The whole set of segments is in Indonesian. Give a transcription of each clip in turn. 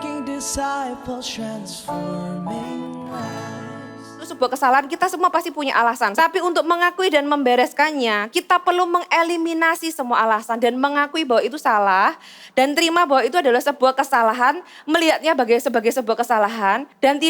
making disciples, transforming lives. Itu sebuah kesalahan, kita semua pasti punya alasan. Tapi untuk mengakui dan membereskannya, kita perlu mengeliminasi semua alasan dan mengakui bahwa itu salah dan terima bahwa itu adalah sebuah kesalahan, melihatnya sebagai sebuah kesalahan dan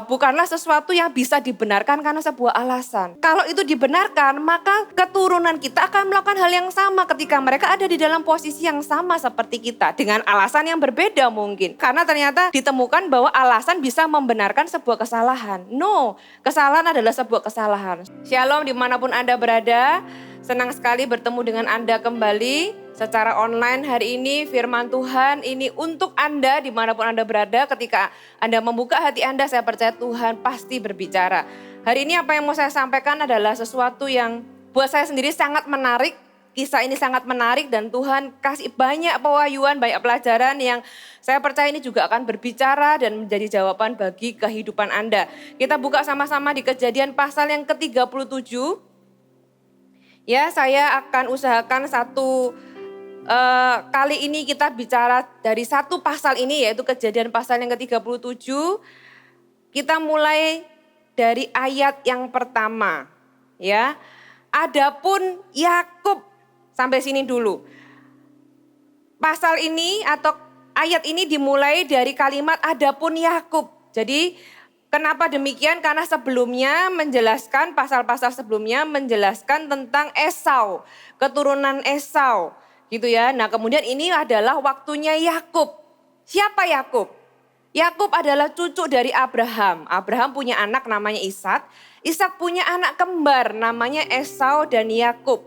bukanlah sesuatu yang bisa dibenarkan karena sebuah alasan. Kalau itu dibenarkan, maka keturunan kita akan melakukan hal yang sama ketika mereka ada di dalam posisi yang sama seperti kita. Dengan alasan yang berbeda mungkin. Karena ternyata ditemukan bahwa alasan bisa membenarkan sebuah kesalahan. No, kesalahan adalah sebuah kesalahan. Shalom dimanapun Anda berada. Senang sekali bertemu dengan Anda kembali secara online hari ini. Firman Tuhan ini untuk Anda dimanapun Anda berada. Ketika Anda membuka hati Anda, saya percaya Tuhan pasti berbicara. Hari ini apa yang mau saya sampaikan adalah sesuatu yang buat saya sendiri sangat menarik. Kisah ini sangat menarik dan Tuhan kasih banyak pewahyuan, banyak pelajaran yang saya percaya ini juga akan berbicara dan menjadi jawaban bagi kehidupan Anda. Kita buka sama-sama di Kejadian pasal yang ke-37. Ya, saya akan usahakan kali ini kita bicara dari satu pasal ini, yaitu Kejadian pasal yang ke-37. Kita mulai dari ayat yang pertama. Ya, adapun Yakub, sampai sini dulu. Pasal ini atau ayat ini dimulai dari kalimat adapun Yakub. Jadi kenapa demikian? Karena sebelumnya menjelaskan, pasal-pasal sebelumnya menjelaskan tentang Esau, keturunan Esau, gitu ya. Nah, kemudian ini adalah waktunya Yakub. Siapa Yakub? Yakub adalah cucu dari Abraham. Abraham punya anak namanya Ishak. Ishak punya anak kembar namanya Esau dan Yakub.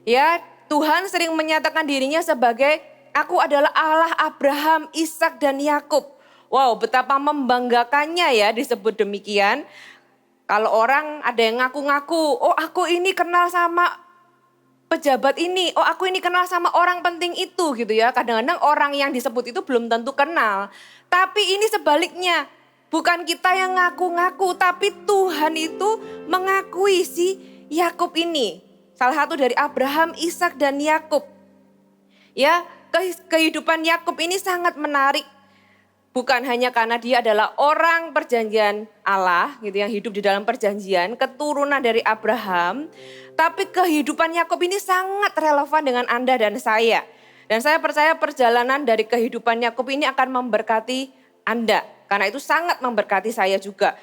Ya, Tuhan sering menyatakan dirinya sebagai aku adalah Allah Abraham, Ishak dan Yakub. Wow, betapa membanggakannya ya disebut demikian. Kalau orang ada yang ngaku-ngaku, oh aku ini kenal sama pejabat ini, oh aku ini kenal sama orang penting itu gitu ya. Kadang-kadang orang yang disebut itu belum tentu kenal. Tapi ini sebaliknya, bukan kita yang ngaku-ngaku, tapi Tuhan itu mengakui si Yakub ini. Salah satu dari Abraham, Ishak dan Yakub. Ya, kehidupan Yakub ini sangat menarik. Bukan hanya karena dia adalah orang perjanjian Allah gitu yang hidup di dalam perjanjian, keturunan dari Abraham, tapi kehidupan Yakub ini sangat relevan dengan Anda dan saya. Dan saya percaya perjalanan dari kehidupan Yakub ini akan memberkati Anda, karena itu sangat memberkati saya juga.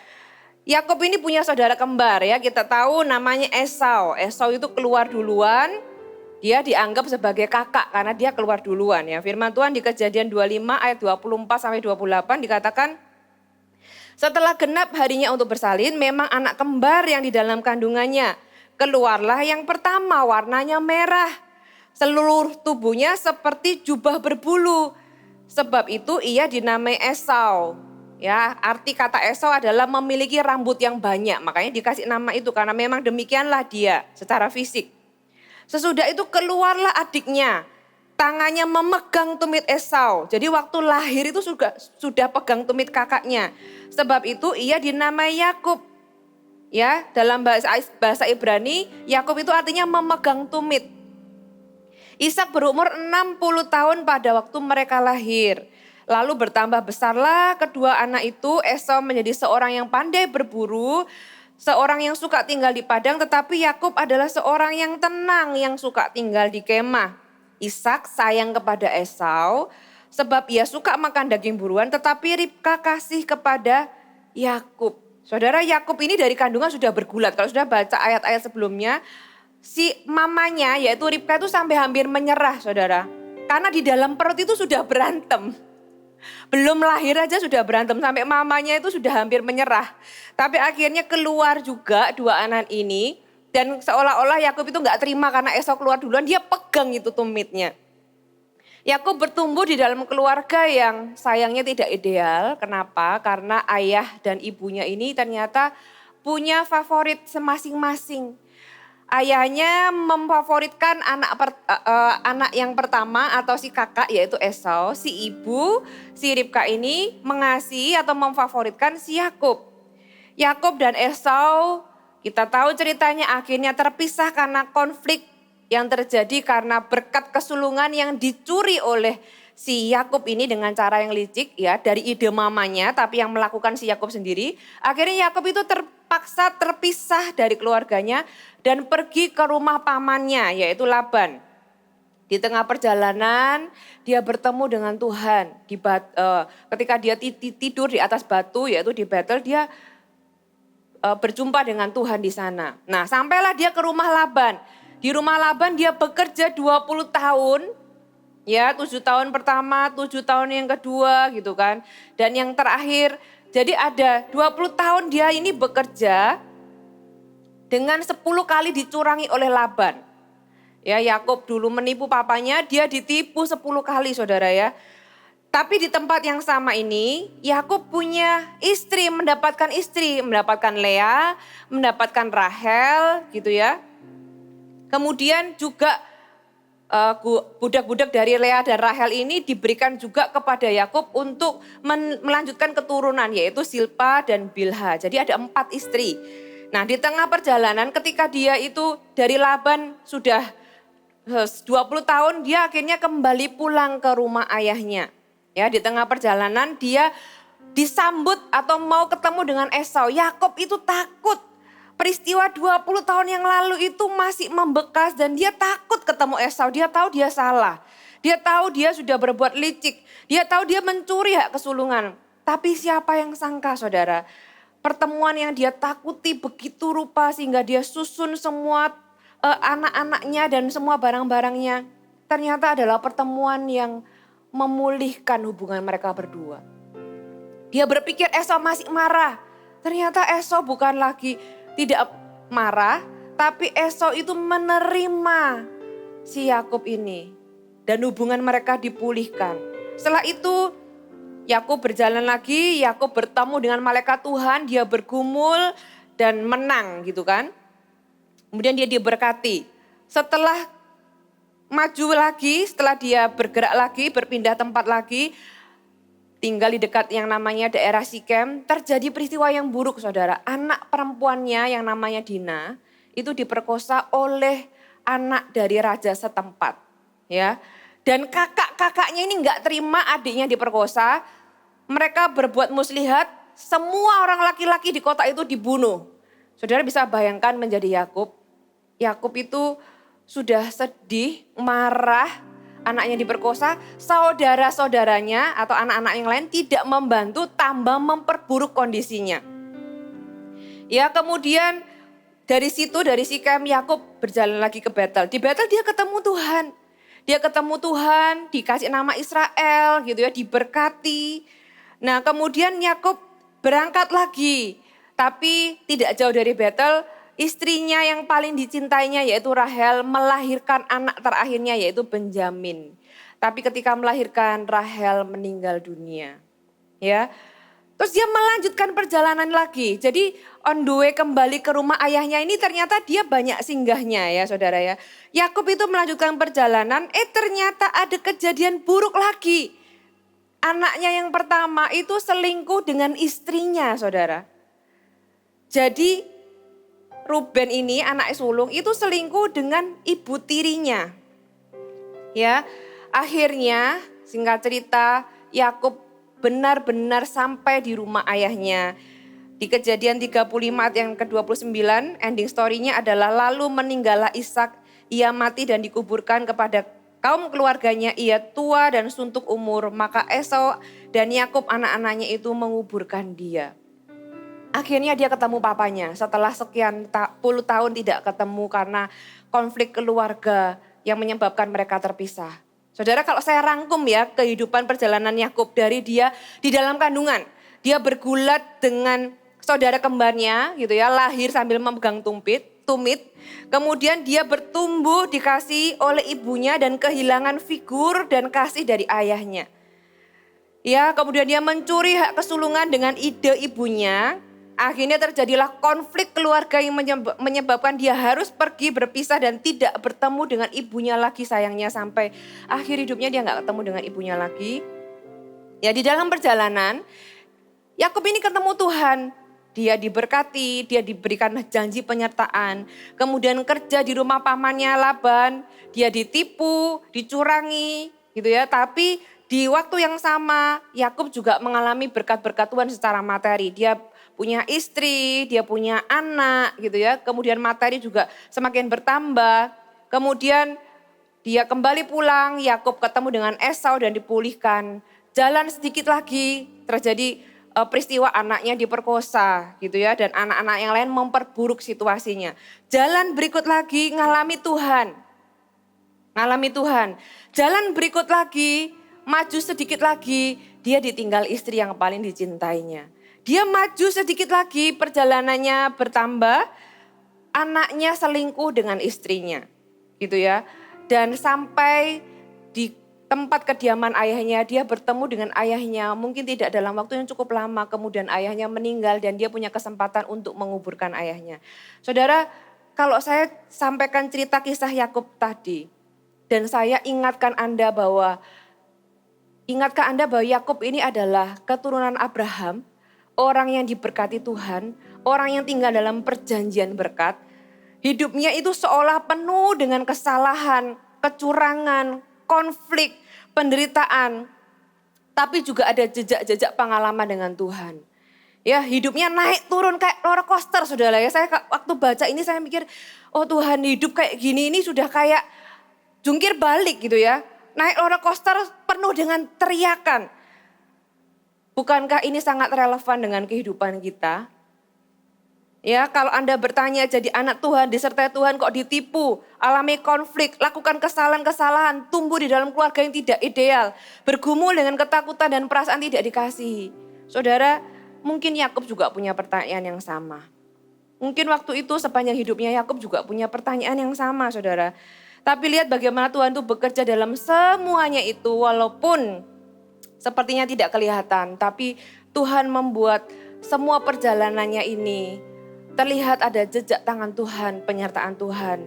Yakub ini punya saudara kembar ya, kita tahu namanya Esau. Esau itu keluar duluan. Dia dianggap sebagai kakak karena dia keluar duluan ya. Firman Tuhan di Kejadian 25 ayat 24 sampai 28 dikatakan, setelah genap harinya untuk bersalin, memang anak kembar yang di dalam kandungannya. Keluarlah yang pertama, warnanya merah. Seluruh tubuhnya seperti jubah berbulu. Sebab itu ia dinamai Esau. Ya, arti kata Esau adalah memiliki rambut yang banyak. Makanya dikasih nama itu karena memang demikianlah dia secara fisik. Sesudah itu keluarlah adiknya, tangannya memegang tumit Esau. Jadi waktu lahir itu sudah pegang tumit kakaknya. Sebab itu ia dinamai Yakub. Ya, dalam bahasa Ibrani, Yakub itu artinya memegang tumit. Ishak berumur 60 tahun pada waktu mereka lahir. Lalu bertambah besarlah kedua anak itu. Esau menjadi seorang yang pandai berburu, seorang yang suka tinggal di padang, tetapi Yakub adalah seorang yang tenang, yang suka tinggal di kemah. Ishak sayang kepada Esau, sebab ia suka makan daging buruan, tetapi Ribka kasih kepada Yakub. Saudara, Yakub ini dari kandungan sudah bergulat. Kalau sudah baca ayat-ayat sebelumnya, si mamanya yaitu Ribka itu sampai hampir menyerah, saudara. Karena di dalam perut itu sudah berantem. Belum lahir aja sudah berantem, sampai mamanya itu sudah hampir menyerah. Tapi akhirnya keluar juga dua anak ini. Dan seolah-olah Yakub itu gak terima karena Esau keluar duluan, dia pegang itu tumitnya. Yakub bertumbuh di dalam keluarga yang sayangnya tidak ideal. Kenapa? Karena ayah dan ibunya ini ternyata punya favorit masing-masing. Ayahnya memfavoritkan anak yang pertama atau si kakak yaitu Esau. Si ibu, si Ribka ini mengasihi atau memfavoritkan si Yakub. Yakub dan Esau, kita tahu ceritanya akhirnya terpisah karena konflik yang terjadi karena berkat kesulungan yang dicuri oleh si Yakub ini dengan cara yang licik ya, dari ide mamanya tapi yang melakukan si Yakub sendiri. Akhirnya Yakub itu terpaksa terpisah dari keluarganya dan pergi ke rumah pamannya yaitu Laban. Di tengah perjalanan dia bertemu dengan Tuhan. Ketika dia tidur di atas batu yaitu di Betel, dia berjumpa dengan Tuhan di sana. Nah, sampailah dia ke rumah Laban. Di rumah Laban dia bekerja 20 tahun. Ya, 7 tahun pertama, 7 tahun yang kedua gitu kan. Dan yang terakhir, jadi ada 20 tahun dia ini bekerja dengan 10 kali dicurangi oleh Laban. Ya, Yakub dulu menipu papanya, dia ditipu 10 kali saudara ya. Tapi di tempat yang sama ini, Yakub punya istri, mendapatkan Lea, mendapatkan Rahel gitu ya. Kemudian juga budak-budak dari Lea dan Rahel ini diberikan juga kepada Yakub untuk melanjutkan keturunan yaitu Silpa dan Bilha. Jadi ada 4 istri. Nah, di tengah perjalanan ketika dia itu dari Laban sudah 20 tahun, dia akhirnya kembali pulang ke rumah ayahnya. Ya, di tengah perjalanan dia disambut atau mau ketemu dengan Esau. Yakub itu takut. Peristiwa 20 tahun yang lalu itu masih membekas dan dia takut ketemu Esau. Dia tahu dia salah. Dia tahu dia sudah berbuat licik. Dia tahu dia mencuri hak kesulungan. Tapi siapa yang sangka saudara? Pertemuan yang dia takuti begitu rupa sehingga dia susun semua anak-anaknya dan semua barang-barangnya. Ternyata adalah pertemuan yang memulihkan hubungan mereka berdua. Dia berpikir Esau masih marah. Ternyata Esau bukan lagi tidak marah, tapi Esau itu menerima si Yakub ini. Dan hubungan mereka dipulihkan. Setelah itu Yakub berjalan lagi, Yakub bertemu dengan malaikat Tuhan, dia bergumul dan menang gitu kan. Kemudian dia diberkati. Setelah maju lagi, setelah dia bergerak lagi, berpindah tempat lagi, tinggal di dekat yang namanya daerah Sikem, terjadi peristiwa yang buruk saudara. Anak perempuannya yang namanya Dina itu diperkosa oleh anak dari raja setempat. Ya, dan kakak-kakaknya ini nggak terima adiknya diperkosa. Mereka berbuat muslihat, semua orang laki-laki di kota itu dibunuh. Saudara bisa bayangkan menjadi Yakub. Yakub itu sudah sedih, marah, anaknya diperkosa, saudara-saudaranya atau anak-anak yang lain tidak membantu, tambah memperburuk kondisinya. Ya, kemudian dari situ, dari Sikem, Yakub berjalan lagi ke Betel. Di Betel dia ketemu Tuhan. Dia ketemu Tuhan, dikasih nama Israel gitu ya, diberkati. Nah, kemudian Yakub berangkat lagi. Tapi tidak jauh dari Betel, istrinya yang paling dicintainya yaitu Rahel melahirkan anak terakhirnya yaitu Benjamin. Tapi ketika melahirkan Rahel meninggal dunia. Ya. Terus dia melanjutkan perjalanan lagi. Jadi on the way kembali ke rumah ayahnya ini ternyata dia banyak singgahnya ya saudara ya. Yakub itu melanjutkan perjalanan, ternyata ada kejadian buruk lagi. Anaknya yang pertama itu selingkuh dengan istrinya saudara. Jadi Ruben ini anak sulung itu selingkuh dengan ibu tirinya. Ya, akhirnya singkat cerita Yakub benar-benar sampai di rumah ayahnya. Di Kejadian 35 ayat yang ke-29 ending story-nya adalah lalu meninggallah Ishak, ia mati dan dikuburkan kepada kaum keluarganya, ia tua dan suntuk umur, maka Esau dan Yakub anak-anaknya itu menguburkan dia. Akhirnya dia ketemu papanya setelah sekian puluh tahun tidak ketemu karena konflik keluarga yang menyebabkan mereka terpisah. Saudara, kalau saya rangkum ya kehidupan perjalanan Yakub dari dia di dalam kandungan. Dia bergulat dengan saudara kembarnya gitu ya, lahir sambil memegang tumit. Kemudian dia bertumbuh dikasih oleh ibunya dan kehilangan figur dan kasih dari ayahnya. Ya, kemudian dia mencuri hak kesulungan dengan ide ibunya. Akhirnya terjadilah konflik keluarga yang menyebabkan dia harus pergi berpisah dan tidak bertemu dengan ibunya lagi sayangnya sampai akhir hidupnya dia gak ketemu dengan ibunya lagi. Ya di dalam perjalanan Yakub ini ketemu Tuhan. Dia diberkati, dia diberikan janji penyertaan. Kemudian kerja di rumah pamannya Laban, dia ditipu, dicurangi gitu ya. Tapi di waktu yang sama Yakub juga mengalami berkat-berkat Tuhan secara materi. Dia punya istri, dia punya anak gitu ya. Kemudian materi juga semakin bertambah. Kemudian dia kembali pulang, Yakub ketemu dengan Esau dan dipulihkan. Jalan sedikit lagi terjadi peristiwa anaknya diperkosa gitu ya. Dan anak-anak yang lain memperburuk situasinya. Jalan berikut lagi ngalami Tuhan. Jalan berikut lagi, maju sedikit lagi, dia ditinggal istri yang paling dicintainya. Dia maju sedikit lagi, perjalanannya bertambah, anaknya selingkuh dengan istrinya. Gitu ya. Dan sampai di tempat kediaman ayahnya, dia bertemu dengan ayahnya, mungkin tidak dalam waktu yang cukup lama, kemudian ayahnya meninggal dan dia punya kesempatan untuk menguburkan ayahnya. Saudara, kalau saya sampaikan cerita kisah Yakub tadi, dan saya ingatkan Anda bahwa Yakub ini adalah keturunan Abraham, orang yang diberkati Tuhan, orang yang tinggal dalam perjanjian berkat. Hidupnya itu seolah penuh dengan kesalahan, kecurangan, konflik, penderitaan. Tapi juga ada jejak-jejak pengalaman dengan Tuhan. Ya, hidupnya naik turun kayak roller coaster, saudara ya. Saya waktu baca ini saya mikir, oh Tuhan, hidup kayak gini ini sudah kayak jungkir balik gitu ya. Naik roller coaster penuh dengan teriakan. Bukankah ini sangat relevan dengan kehidupan kita? Ya, kalau Anda bertanya jadi anak Tuhan, disertai Tuhan kok ditipu, alami konflik, lakukan kesalahan-kesalahan, tumbuh di dalam keluarga yang tidak ideal, bergumul dengan ketakutan dan perasaan tidak dikasihi. Saudara, mungkin Yakub juga punya pertanyaan yang sama. Mungkin waktu itu sepanjang hidupnya Yakub juga punya pertanyaan yang sama, saudara. Tapi lihat bagaimana Tuhan itu bekerja dalam semuanya itu walaupun sepertinya tidak kelihatan. Tapi Tuhan membuat semua perjalanannya ini terlihat ada jejak tangan Tuhan, penyertaan Tuhan.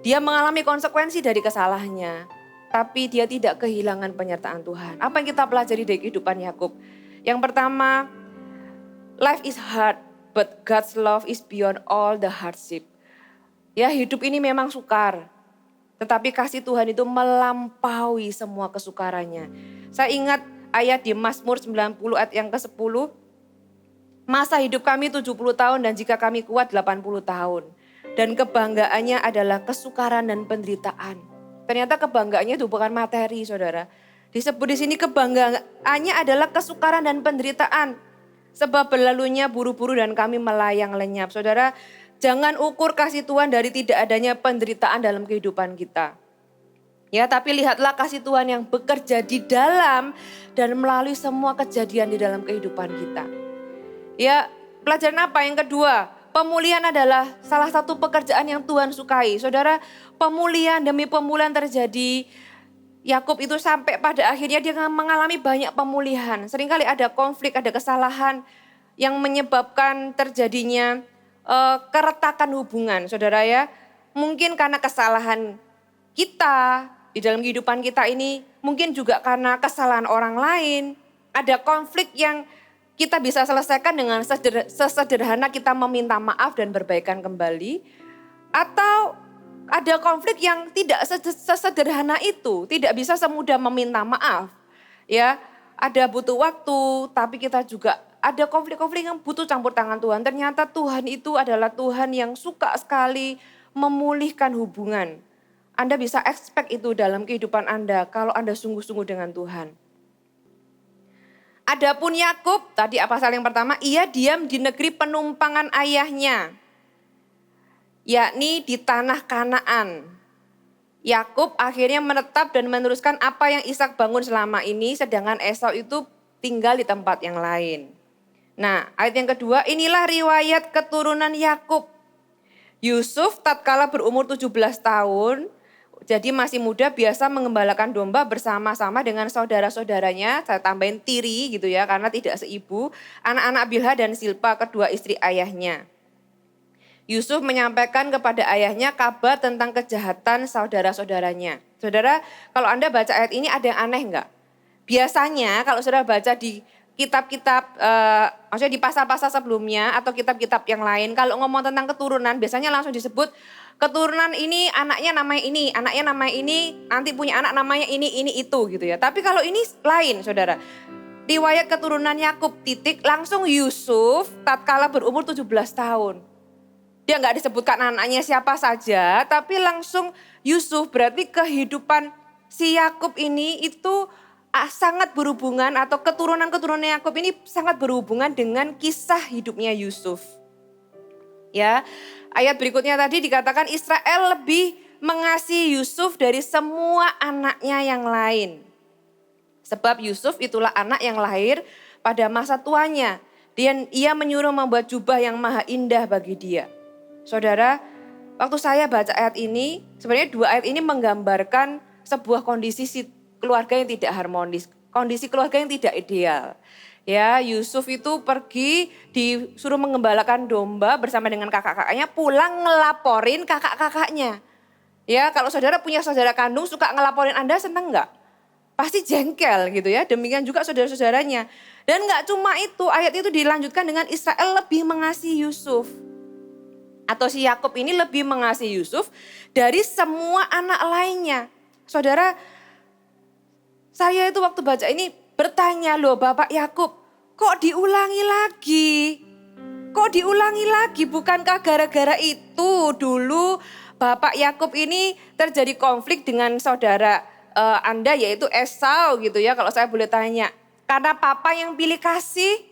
Dia mengalami konsekuensi dari kesalahannya. Tapi dia tidak kehilangan penyertaan Tuhan. Apa yang kita pelajari dari kehidupan Yakub? Yang pertama, life is hard but God's love is beyond all the hardship. Ya, hidup ini memang sukar. Tetapi kasih Tuhan itu melampaui semua kesukarannya. Saya ingat ayat di Mazmur 90 ayat yang ke-10. Masa hidup kami 70 tahun dan jika kami kuat 80 tahun. Dan kebanggaannya adalah kesukaran dan penderitaan. Ternyata kebanggaannya itu bukan materi, saudara. Disebut di sini kebanggaannya adalah kesukaran dan penderitaan. Sebab berlalunya buru-buru dan kami melayang lenyap. Saudara, jangan ukur kasih Tuhan dari tidak adanya penderitaan dalam kehidupan kita. Ya, tapi lihatlah kasih Tuhan yang bekerja di dalam dan melalui semua kejadian di dalam kehidupan kita. Ya, pelajaran apa? Yang kedua, pemulihan adalah salah satu pekerjaan yang Tuhan sukai. Saudara, pemulihan demi pemulihan terjadi. Yakub itu sampai pada akhirnya dia mengalami banyak pemulihan. Seringkali ada konflik, ada kesalahan yang menyebabkan terjadinya keretakan hubungan, saudara ya. Mungkin karena kesalahan kita di dalam kehidupan kita ini, mungkin juga karena kesalahan orang lain. Ada konflik yang kita bisa selesaikan dengan sesederhana kita meminta maaf dan berbaikan kembali. Atau ada konflik yang tidak sesederhana itu, tidak bisa semudah meminta maaf. Ya, ada butuh waktu, tapi kita juga ada konflik-konflik yang butuh campur tangan Tuhan. Ternyata Tuhan itu adalah Tuhan yang suka sekali memulihkan hubungan. Anda bisa expect itu dalam kehidupan Anda kalau Anda sungguh-sungguh dengan Tuhan. Adapun Yakub, tadi pasal yang pertama, ia diam di negeri penumpangan ayahnya, yakni di tanah Kanaan. Yakub akhirnya menetap dan meneruskan apa yang Ishak bangun selama ini, sedangkan Esau itu tinggal di tempat yang lain. Nah, ayat yang kedua, inilah riwayat keturunan Yakub. Yusuf tatkala berumur 17 tahun, jadi masih muda, biasa mengembalakan domba bersama-sama dengan saudara-saudaranya. Saya tambahin tiri gitu ya, karena tidak seibu. Anak-anak Bilha dan Silpa, kedua istri ayahnya. Yusuf menyampaikan kepada ayahnya kabar tentang kejahatan saudara-saudaranya. Saudara, kalau Anda baca ayat ini ada yang aneh enggak? Biasanya kalau saudara baca di kitab-kitab, maksudnya di pasal-pasal sebelumnya atau kitab-kitab yang lain, kalau ngomong tentang keturunan biasanya langsung disebut keturunan ini anaknya namanya ini, anaknya namanya ini, nanti punya anak namanya ini itu gitu ya. Tapi kalau ini lain saudara. Riwayat keturunan Yakub titik langsung Yusuf tatkala berumur 17 tahun. Dia nggak disebutkan anaknya siapa saja, tapi langsung Yusuf, berarti kehidupan si Yakub ini itu sangat berhubungan atau keturunan-keturunan Yakub ini sangat berhubungan dengan kisah hidupnya Yusuf. Ya, ayat berikutnya tadi dikatakan Israel lebih mengasihi Yusuf dari semua anaknya yang lain. Sebab Yusuf itulah anak yang lahir pada masa tuanya. Dan ia menyuruh membuat jubah yang maha indah bagi dia. Saudara, waktu saya baca ayat ini, sebenarnya 2 ayat ini menggambarkan sebuah kondisi keluarga yang tidak harmonis, kondisi keluarga yang tidak ideal. Ya, Yusuf itu pergi disuruh mengembalakan domba bersama dengan kakak-kakaknya, pulang ngelaporin kakak-kakaknya. Ya, kalau saudara punya saudara kandung suka ngelaporin Anda, seneng enggak? Pasti jengkel gitu ya, demikian juga saudara-saudaranya. Dan enggak cuma itu, ayat itu dilanjutkan dengan Israel lebih mengasihi Yusuf. Atau si Yakub ini lebih mengasihi Yusuf dari semua anak lainnya. Saudara, saya itu waktu baca ini bertanya, loh Bapak Yakub, kok diulangi lagi? Kok diulangi lagi? Bukankah gara-gara itu dulu Bapak Yakub ini terjadi konflik dengan saudara Anda yaitu Esau gitu ya, kalau saya boleh tanya. Karena papa yang pilih kasih,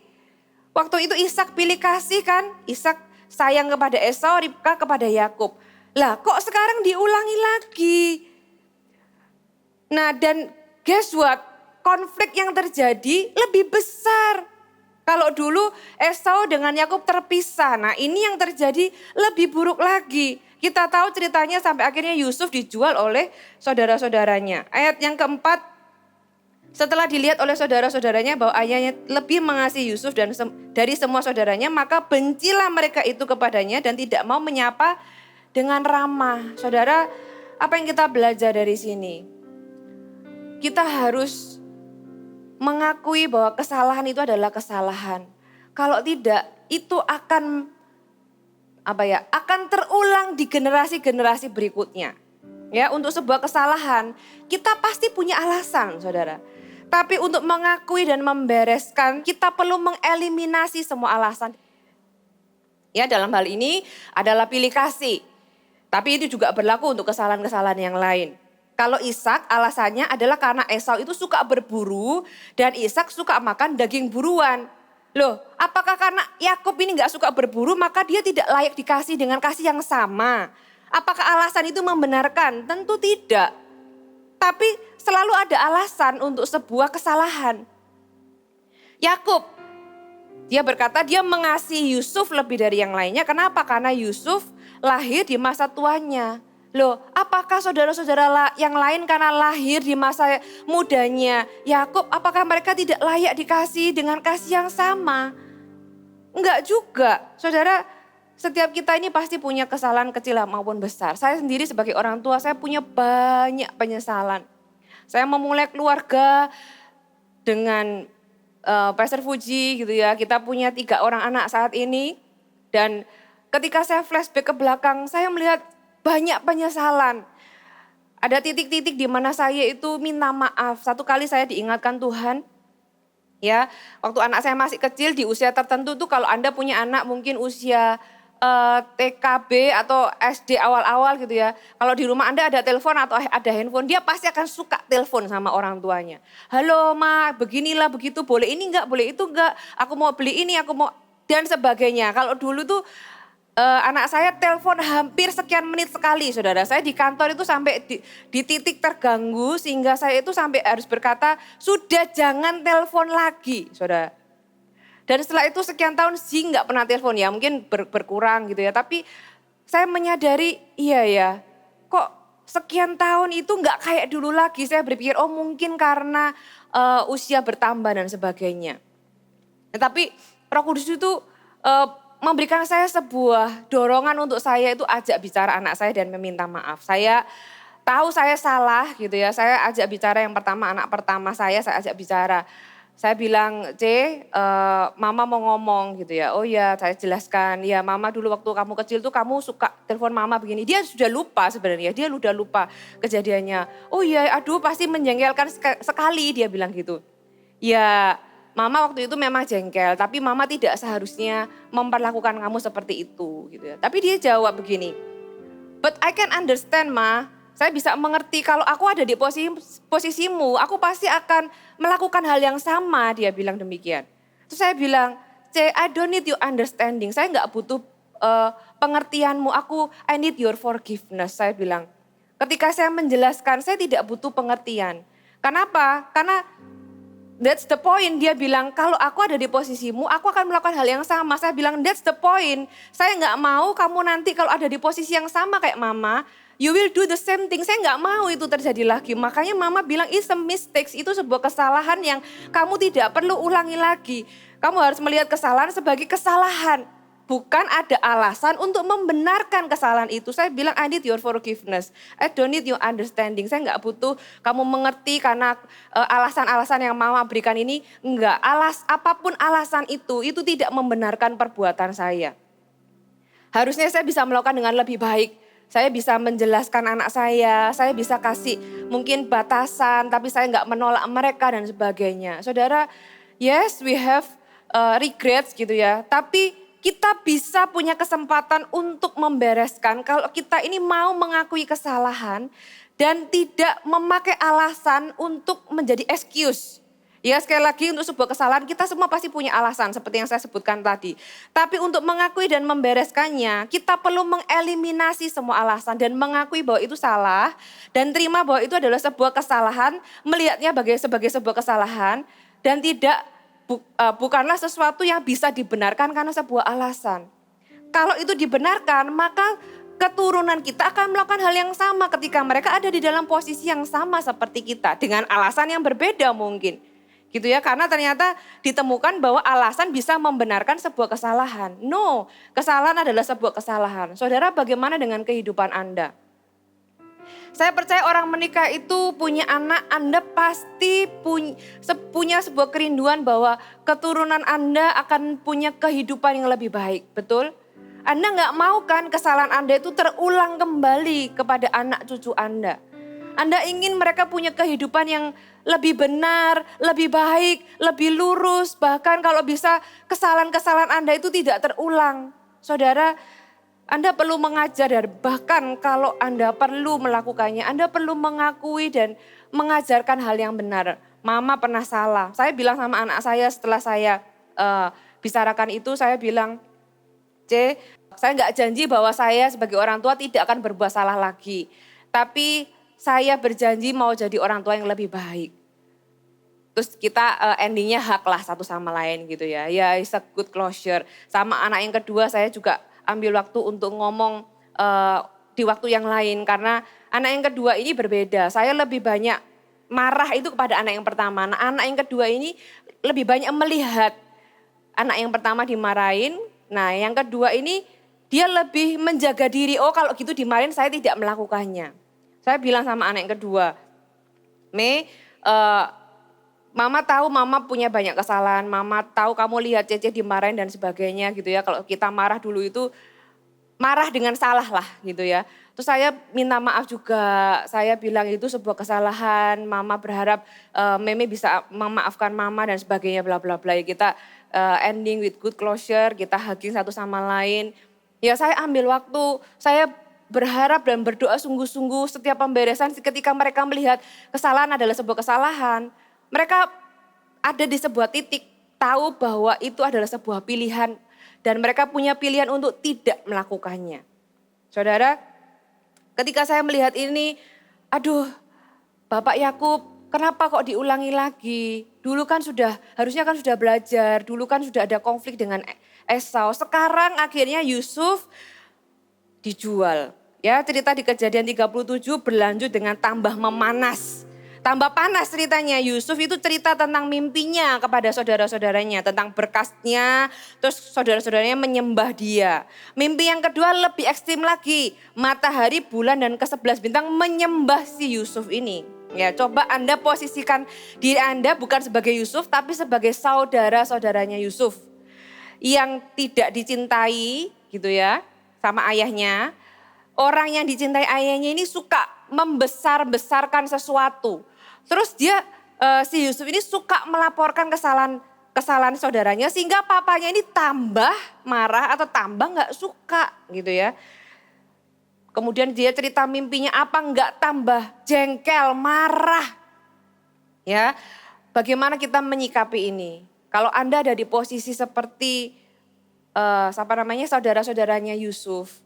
waktu itu Ishak pilih kasih kan, Ishak sayang kepada Esau, Ribka kepada Yakub. Lah kok sekarang diulangi lagi? Nah dan guess what? Konflik yang terjadi lebih besar. Kalau dulu Esau dengan Yakub terpisah, nah ini yang terjadi lebih buruk lagi. Kita tahu ceritanya sampai akhirnya Yusuf dijual oleh saudara-saudaranya. Ayat yang keempat, setelah dilihat oleh saudara-saudaranya bahwa ayahnya lebih mengasihi Yusuf dan dari semua saudaranya, maka bencilah mereka itu kepadanya dan tidak mau menyapa dengan ramah. Saudara, apa yang kita belajar dari sini? Kita harus mengakui bahwa kesalahan itu adalah kesalahan. Kalau tidak, itu akan terulang di generasi-generasi berikutnya. Ya, untuk sebuah kesalahan, kita pasti punya alasan, Saudara. Tapi untuk mengakui dan membereskan, kita perlu mengeliminasi semua alasan. Ya, dalam hal ini adalah pilih kasih. Tapi itu juga berlaku untuk kesalahan-kesalahan yang lain. Kalau Ishak alasannya adalah karena Esau itu suka berburu dan Ishak suka makan daging buruan. Loh, apakah karena Yakub ini gak suka berburu maka dia tidak layak dikasih dengan kasih yang sama? Apakah alasan itu membenarkan? Tentu tidak. Tapi selalu ada alasan untuk sebuah kesalahan. Yakub, dia berkata dia mengasihi Yusuf lebih dari yang lainnya. Kenapa? Karena Yusuf lahir di masa tuanya. Loh, apakah saudara-saudara yang lain karena lahir di masa mudanya Yakub, apakah mereka tidak layak dikasih dengan kasih yang sama? Enggak juga. Saudara, setiap kita ini pasti punya kesalahan kecil maupun besar. Saya sendiri sebagai orang tua, saya punya banyak penyesalan. Saya memulai keluarga dengan Pastor Fuji gitu ya. Kita punya 3 orang anak saat ini. Dan ketika saya flashback ke belakang, saya melihat banyak penyesalan. Ada titik-titik di mana saya itu minta maaf. Satu kali saya diingatkan Tuhan, ya, waktu anak saya masih kecil di usia tertentu tuh kalau Anda punya anak mungkin usia TKB atau SD awal-awal gitu ya. Kalau di rumah Anda ada telepon atau ada handphone, dia pasti akan suka telepon sama orang tuanya. Halo ma, beginilah begitu, boleh ini enggak, boleh itu enggak, aku mau beli ini, aku mau, dan sebagainya. Kalau dulu tuh anak saya telepon hampir sekian menit sekali, saudara. Saya di kantor itu sampai di titik terganggu sehingga saya itu sampai harus berkata, sudah jangan telepon lagi, saudara. Dan setelah itu sekian tahun sih nggak pernah telepon ya, mungkin berkurang gitu ya. Tapi saya menyadari, iya ya, kok sekian tahun itu nggak kayak dulu lagi. Saya berpikir, oh mungkin karena usia bertambah dan sebagainya. Tapi Roh Kudus itu memberikan saya sebuah dorongan untuk saya itu ajak bicara anak saya dan meminta maaf. Saya tahu saya salah gitu ya, saya ajak bicara yang pertama, anak pertama saya ajak bicara. Saya bilang, C, mama mau ngomong gitu ya. Oh ya, saya jelaskan. Ya mama dulu waktu kamu kecil tuh kamu suka telepon mama begini. Dia sudah lupa sebenarnya, dia udah lupa kejadiannya. Oh ya, aduh pasti menjengkelkan sekali, dia bilang gitu. Ya mama waktu itu memang jengkel, tapi mama tidak seharusnya memperlakukan kamu seperti itu gitu ya. Tapi dia jawab begini, but I can understand ma. Saya bisa mengerti kalau aku ada di posisimu, aku pasti akan melakukan hal yang sama, dia bilang demikian. Terus saya bilang, C, I don't need your understanding, saya nggak butuh pengertianmu, I need your forgiveness, saya bilang. Ketika saya menjelaskan, saya tidak butuh pengertian. Kenapa? Karena that's the point, dia bilang kalau aku ada di posisimu, aku akan melakukan hal yang sama. Saya bilang that's the point, saya nggak mau kamu nanti kalau ada di posisi yang sama kayak mama, you will do the same thing. Saya nggak mau itu terjadi lagi. Makanya mama bilang it's a mistake, itu sebuah kesalahan yang kamu tidak perlu ulangi lagi. Kamu harus melihat kesalahan sebagai kesalahan. Bukan ada alasan untuk membenarkan kesalahan itu. Saya bilang I need your forgiveness. I don't need your understanding. Saya nggak butuh kamu mengerti karena alasan-alasan yang mama berikan ini. Enggak, apapun alasan itu tidak membenarkan perbuatan saya. Harusnya saya bisa melakukan dengan lebih baik. Saya bisa menjelaskan anak saya bisa kasih mungkin batasan, tapi saya nggak menolak mereka dan sebagainya. Saudara, yes we have regrets gitu ya, tapi kita bisa punya kesempatan untuk membereskan kalau kita ini mau mengakui kesalahan dan tidak memakai alasan untuk menjadi excuse. Ya sekali lagi untuk sebuah kesalahan kita semua pasti punya alasan seperti yang saya sebutkan tadi. Tapi untuk mengakui dan membereskannya kita perlu mengeliminasi semua alasan dan mengakui bahwa itu salah. Dan terima bahwa itu adalah sebuah kesalahan, melihatnya sebagai sebuah kesalahan. Dan bukanlah sesuatu yang bisa dibenarkan karena sebuah alasan. Kalau itu dibenarkan maka keturunan kita akan melakukan hal yang sama ketika mereka ada di dalam posisi yang sama seperti kita. Dengan alasan yang berbeda mungkin. Gitu ya, karena ternyata ditemukan bahwa alasan bisa membenarkan sebuah kesalahan. No, kesalahan adalah sebuah kesalahan. Saudara, bagaimana dengan kehidupan Anda? Saya percaya orang menikah itu punya anak, Anda pasti punya sebuah kerinduan bahwa keturunan Anda akan punya kehidupan yang lebih baik, betul? Anda nggak mau kan kesalahan Anda itu terulang kembali kepada anak cucu Anda. Anda ingin mereka punya kehidupan yang lebih benar, lebih baik, lebih lurus. Bahkan kalau bisa kesalahan-kesalahan Anda itu tidak terulang. Saudara, Anda perlu mengajar dan bahkan kalau Anda perlu melakukannya, Anda perlu mengakui dan mengajarkan hal yang benar. Mama pernah salah. Saya bilang sama anak saya setelah saya bicarakan itu, saya bilang, C, saya nggak janji bahwa saya sebagai orang tua tidak akan berbuat salah lagi. Tapi saya berjanji mau jadi orang tua yang lebih baik. Terus kita endingnya hak lah satu sama lain gitu ya. Ya it's a good closure. Sama anak yang kedua saya juga ambil waktu untuk ngomong di waktu yang lain. Karena anak yang kedua ini berbeda. Saya lebih banyak marah itu kepada anak yang pertama. Nah anak yang kedua ini lebih banyak melihat anak yang pertama dimarahin. Nah yang kedua ini dia lebih menjaga diri. Oh kalau gitu dimarahin saya tidak melakukannya. Saya bilang sama anak yang kedua, Mama tahu mama punya banyak kesalahan, mama tahu kamu lihat Cece dimarahin dan sebagainya gitu ya. Kalau kita marah dulu itu marah dengan salah lah gitu ya. Terus saya minta maaf juga, saya bilang itu sebuah kesalahan, mama berharap Meme bisa memaafkan mama dan sebagainya bla bla bla. Kita ending with good closure, kita hugging satu sama lain. Ya saya ambil waktu, saya berharap dan berdoa sungguh-sungguh setiap pemberesan ketika mereka melihat kesalahan adalah sebuah kesalahan. Mereka ada di sebuah titik tahu bahwa itu adalah sebuah pilihan dan mereka punya pilihan untuk tidak melakukannya. Saudara, ketika saya melihat ini, aduh Bapak Yakub kenapa kok diulangi lagi? Dulu kan harusnya kan sudah belajar, dulu kan sudah ada konflik dengan Esau. Sekarang akhirnya Yusuf dijual. Ya, cerita di Kejadian 37 berlanjut dengan tambah memanas. Tambah panas ceritanya. Yusuf itu cerita tentang mimpinya kepada saudara-saudaranya. Tentang berkasnya, terus saudara-saudaranya menyembah dia. Mimpi yang kedua lebih ekstrim lagi. Matahari, bulan dan ke-11 bintang menyembah si Yusuf ini. Ya, coba Anda posisikan diri Anda bukan sebagai Yusuf tapi sebagai saudara-saudaranya Yusuf yang tidak dicintai gitu ya sama ayahnya. Orang yang dicintai ayahnya ini suka membesar-besarkan sesuatu. Terus dia si Yusuf ini suka melaporkan kesalahan saudaranya sehingga papanya ini tambah marah atau tambah nggak suka gitu ya. Kemudian dia cerita mimpinya apa enggak tambah jengkel, marah. Ya, bagaimana kita menyikapi ini? Kalau Anda ada di posisi seperti saudara-saudaranya Yusuf,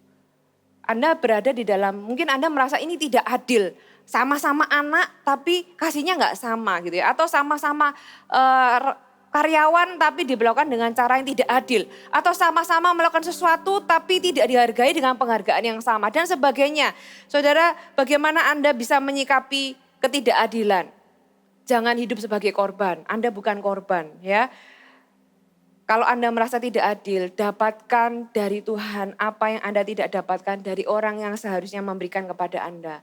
Anda berada di dalam, mungkin Anda merasa ini tidak adil. Sama-sama anak tapi kasihnya enggak sama gitu ya. Atau sama-sama karyawan tapi diperlakukan dengan cara yang tidak adil. Atau sama-sama melakukan sesuatu tapi tidak dihargai dengan penghargaan yang sama dan sebagainya. Saudara, bagaimana Anda bisa menyikapi ketidakadilan? Jangan hidup sebagai korban, Anda bukan korban ya. Kalau Anda merasa tidak adil, dapatkan dari Tuhan apa yang Anda tidak dapatkan dari orang yang seharusnya memberikan kepada Anda.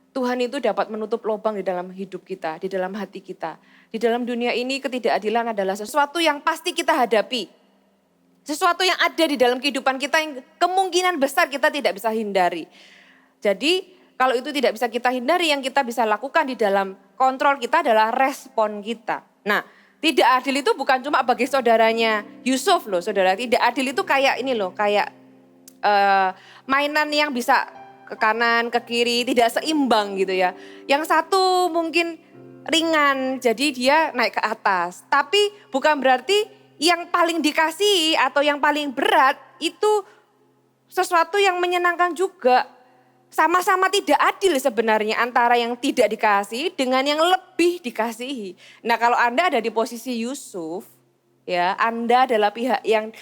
Tuhan itu dapat menutup lubang di dalam hidup kita, di dalam hati kita. Di dalam dunia ini ketidakadilan adalah sesuatu yang pasti kita hadapi. Sesuatu yang ada di dalam kehidupan kita yang kemungkinan besar kita tidak bisa hindari. Jadi kalau itu tidak bisa kita hindari, yang kita bisa lakukan di dalam kontrol kita adalah respon kita. Nah, tidak adil itu bukan cuma bagi saudaranya Yusuf loh saudara. Tidak adil itu kayak ini loh, kayak mainan yang bisa ke kanan, ke kiri, tidak seimbang gitu ya. Yang satu mungkin ringan, jadi dia naik ke atas. Tapi bukan berarti yang paling dikasihi atau yang paling berat itu sesuatu yang menyenangkan juga. Sama-sama tidak adil sebenarnya antara yang tidak dikasihi dengan yang lebih dikasihi. Nah kalau Anda ada di posisi Yusuf, ya Anda adalah pihak yang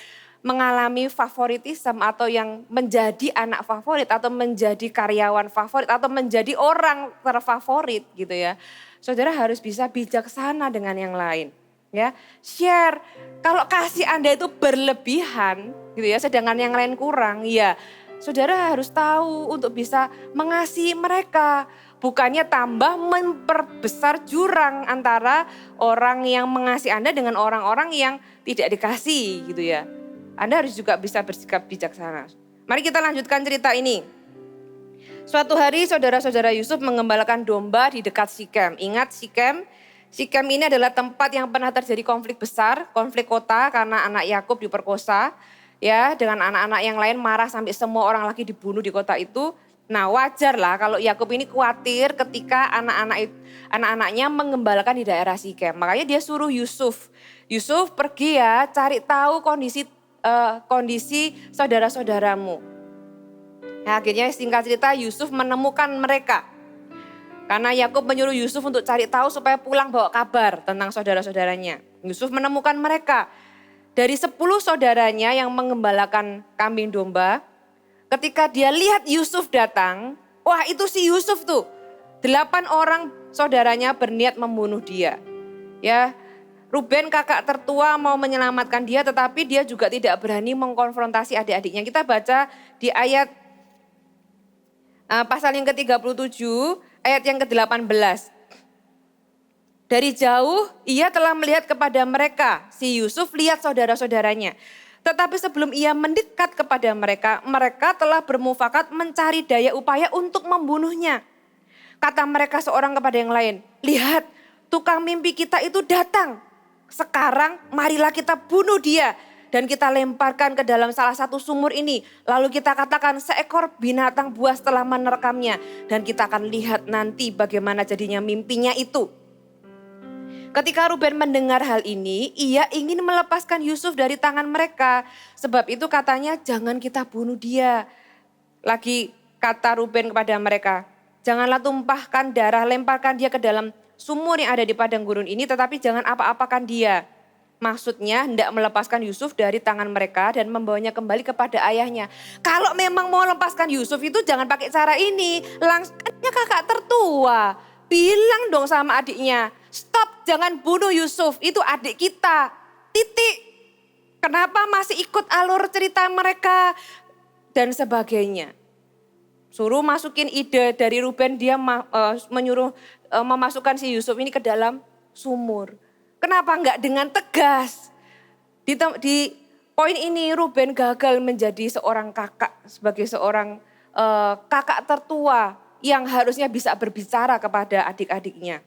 mengalami favoritisme atau yang menjadi anak favorit atau menjadi karyawan favorit atau menjadi orang terfavorit gitu ya. Saudara harus bisa bijaksana dengan yang lain. Ya, share. Kalau kasih Anda itu berlebihan gitu ya, sedangkan yang lain kurang, ya saudara harus tahu untuk bisa mengasihi mereka. Bukannya tambah memperbesar jurang antara orang yang mengasihi Anda dengan orang-orang yang tidak dikasihi gitu ya. Anda harus juga bisa bersikap bijaksana. Mari kita lanjutkan cerita ini. Suatu hari saudara-saudara Yusuf mengembalakan domba di dekat Sikem. Ingat Sikem ini adalah tempat yang pernah terjadi konflik besar, konflik kota karena anak Yakub diperkosa. Ya, dengan anak-anak yang lain marah sampai semua orang lagi dibunuh di kota itu. Nah wajar lah kalau Yakub ini khawatir ketika anak-anaknya mengembalakan di daerah Sikem. Makanya dia suruh Yusuf pergi ya cari tahu kondisi saudara-saudaramu. Nah, akhirnya singkat cerita Yusuf menemukan mereka. Karena Yakub menyuruh Yusuf untuk cari tahu supaya pulang bawa kabar tentang saudara-saudaranya. Yusuf menemukan mereka. Dari 10 saudaranya yang mengembalakan kambing domba, ketika dia lihat Yusuf datang, wah itu si Yusuf tuh. 8 orang saudaranya berniat membunuh dia. Ya, Ruben kakak tertua mau menyelamatkan dia tetapi dia juga tidak berani mengkonfrontasi adik-adiknya. Kita baca di ayat pasal yang ke-37, ayat yang ke-18. Dari jauh ia telah melihat kepada mereka, si Yusuf lihat saudara-saudaranya. Tetapi sebelum ia mendekat kepada mereka, mereka telah bermufakat mencari daya upaya untuk membunuhnya. Kata mereka seorang kepada yang lain, lihat tukang mimpi kita itu datang. Sekarang marilah kita bunuh dia dan kita lemparkan ke dalam salah satu sumur ini. Lalu kita katakan seekor binatang buas telah menerkamnya dan kita akan lihat nanti bagaimana jadinya mimpinya itu. Ketika Ruben mendengar hal ini, ia ingin melepaskan Yusuf dari tangan mereka. Sebab itu katanya, jangan kita bunuh dia. Lagi kata Ruben kepada mereka, janganlah tumpahkan darah, lemparkan dia ke dalam sumur yang ada di padang gurun ini, tetapi jangan apa-apakan dia. Maksudnya hendak melepaskan Yusuf dari tangan mereka dan membawanya kembali kepada ayahnya. Kalau memang mau lepaskan Yusuf itu jangan pakai cara ini. Langsung kakak tertua. Bilang dong sama adiknya, stop jangan bunuh Yusuf, itu adik kita, titik. Kenapa masih ikut alur cerita mereka dan sebagainya. Suruh masukin ide dari Ruben, dia menyuruh memasukkan si Yusuf ini ke dalam sumur. Kenapa enggak dengan tegas? Di poin ini Ruben gagal menjadi seorang kakak, sebagai seorang kakak tertua yang harusnya bisa berbicara kepada adik-adiknya.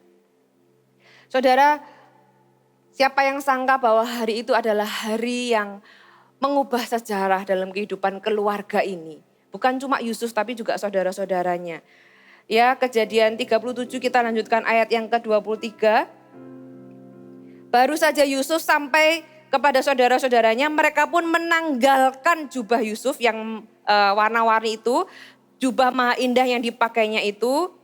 Saudara, siapa yang sangka bahwa hari itu adalah hari yang mengubah sejarah dalam kehidupan keluarga ini. Bukan cuma Yusuf tapi juga saudara-saudaranya. Ya, Kejadian 37 kita lanjutkan ayat yang ke-23. Baru saja Yusuf sampai kepada saudara-saudaranya, mereka pun menanggalkan jubah Yusuf yang warna-warni itu, jubah maha indah yang dipakainya itu,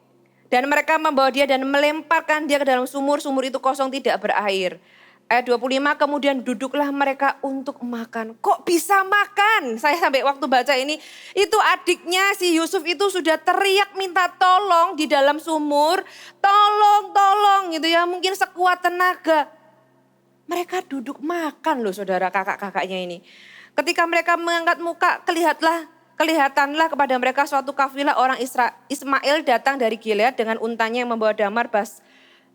dan mereka membawa dia dan melemparkan dia ke dalam sumur, sumur itu kosong tidak berair. Ayat 25, kemudian duduklah mereka untuk makan. Kok bisa makan? Saya sampai waktu baca ini, itu adiknya si Yusuf itu sudah teriak minta tolong di dalam sumur. Tolong, tolong gitu ya, mungkin sekuat tenaga. Mereka duduk makan loh saudara kakak-kakaknya ini. Ketika mereka mengangkat muka, kelihatanlah kepada mereka suatu kafilah orang Ismail datang dari Gilead dengan untanya yang membawa damar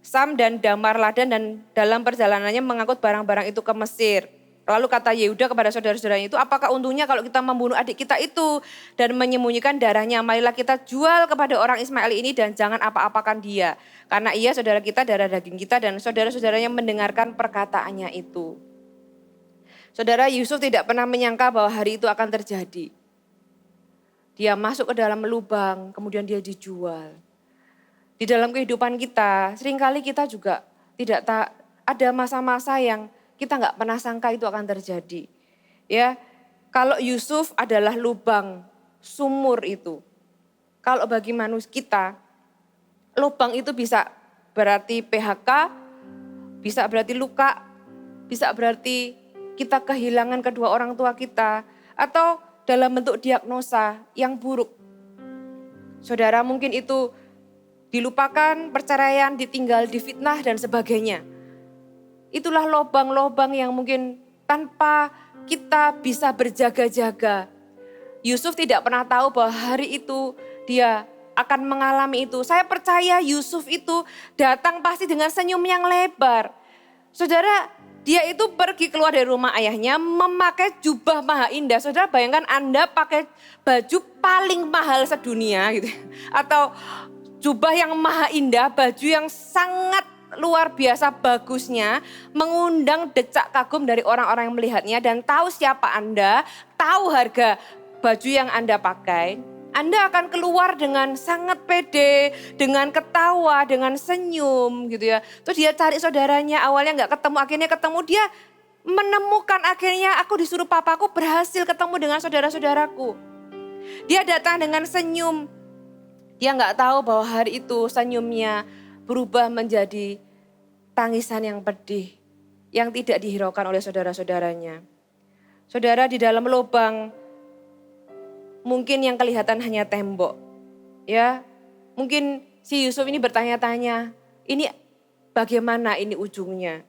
Sam dan damar ladan, dan dalam perjalanannya mengangkut barang-barang itu ke Mesir. Lalu kata Yehuda kepada saudara-saudaranya itu, apakah untungnya kalau kita membunuh adik kita itu dan menyembunyikan darahnya, marilah kita jual kepada orang Ismail ini dan jangan apa-apakan dia. Karena ia saudara kita, darah daging kita, dan saudara-saudaranya mendengarkan perkataannya itu. Saudara, Yusuf tidak pernah menyangka bahwa hari itu akan terjadi. Dia masuk ke dalam lubang, kemudian dia dijual. Di dalam kehidupan kita, seringkali kita juga ada masa-masa yang kita nggak pernah sangka itu akan terjadi. Ya, kalau Yusuf adalah lubang sumur itu. Kalau bagi manusia kita, lubang itu bisa berarti PHK, bisa berarti luka, bisa berarti kita kehilangan kedua orang tua kita, atau dalam bentuk diagnosa yang buruk. Saudara, mungkin itu dilupakan, perceraian, ditinggal, difitnah dan sebagainya. Itulah lobang-lobang yang mungkin tanpa kita bisa berjaga-jaga. Yusuf tidak pernah tahu bahwa hari itu dia akan mengalami itu. Saya percaya Yusuf itu datang pasti dengan senyum yang lebar. Saudara, dia itu pergi keluar dari rumah ayahnya memakai jubah maha indah. Saudara bayangkan Anda pakai baju paling mahal sedunia gitu. Atau jubah yang maha indah, baju yang sangat luar biasa bagusnya, mengundang decak kagum dari orang-orang yang melihatnya dan tahu siapa Anda, tahu harga baju yang Anda pakai. Anda akan keluar dengan sangat pede, dengan ketawa, dengan senyum gitu ya. Terus dia cari saudaranya, awalnya gak ketemu, akhirnya ketemu, dia menemukan, akhirnya aku disuruh papaku berhasil ketemu dengan saudara-saudaraku. Dia datang dengan senyum, dia gak tahu bahwa hari itu senyumnya berubah menjadi tangisan yang pedih, yang tidak dihiraukan oleh saudara-saudaranya. Saudara, di dalam lubang mungkin yang kelihatan hanya tembok. Ya, mungkin si Yusuf ini bertanya-tanya, ini bagaimana ini ujungnya?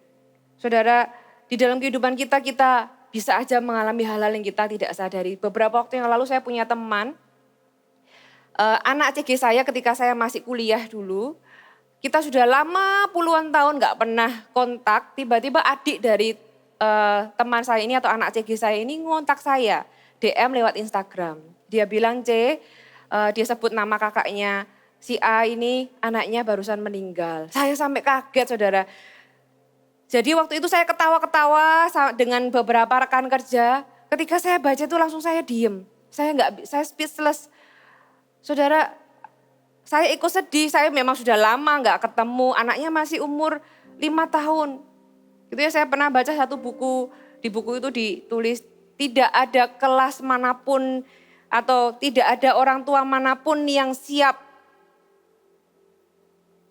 Saudara, di dalam kehidupan kita bisa aja mengalami hal-hal yang kita tidak sadari. Beberapa waktu yang lalu saya punya teman, anak CG saya ketika saya masih kuliah dulu, kita sudah lama puluhan tahun gak pernah kontak, tiba-tiba adik dari teman saya ini atau anak CG saya ini ngontak saya, DM lewat Instagram. Dia bilang, dia sebut nama kakaknya, si A ini anaknya barusan meninggal. Saya sampai kaget saudara. Jadi waktu itu saya ketawa-ketawa dengan beberapa rekan kerja. Ketika saya baca itu langsung saya diem. Saya speechless. Saudara, saya ikut sedih, saya memang sudah lama gak ketemu, anaknya masih umur 5 tahun. Gitu ya, saya pernah baca satu buku, di buku itu ditulis tidak ada kelas manapun atau tidak ada orang tua manapun yang siap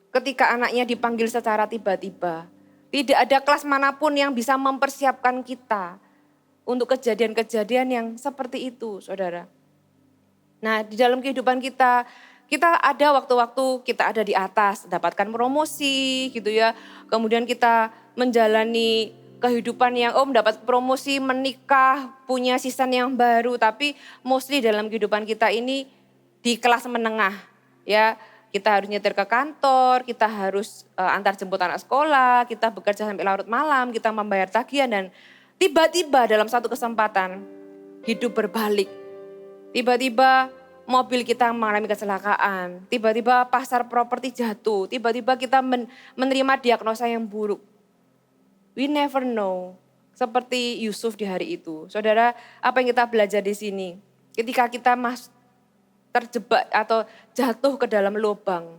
ketika anaknya dipanggil secara tiba-tiba. Tidak ada kelas manapun yang bisa mempersiapkan kita untuk kejadian-kejadian yang seperti itu, saudara. Nah, di dalam kehidupan kita ada waktu-waktu kita ada di atas, dapatkan promosi gitu ya. Kemudian kita menjalani kehidupan yang mendapat promosi, menikah, punya season yang baru. Tapi mostly dalam kehidupan kita ini di kelas menengah ya. Kita harus nyetir ke kantor, kita harus antar jemput anak sekolah, kita bekerja sampai larut malam, kita membayar tagihan dan tiba-tiba dalam satu kesempatan hidup berbalik. Tiba-tiba mobil kita mengalami kecelakaan, tiba-tiba pasar properti jatuh, tiba-tiba kita menerima diagnosa yang buruk. We never know. Seperti Yusuf di hari itu. Saudara, apa yang kita belajar di sini? Ketika kita terjebak atau jatuh ke dalam lubang,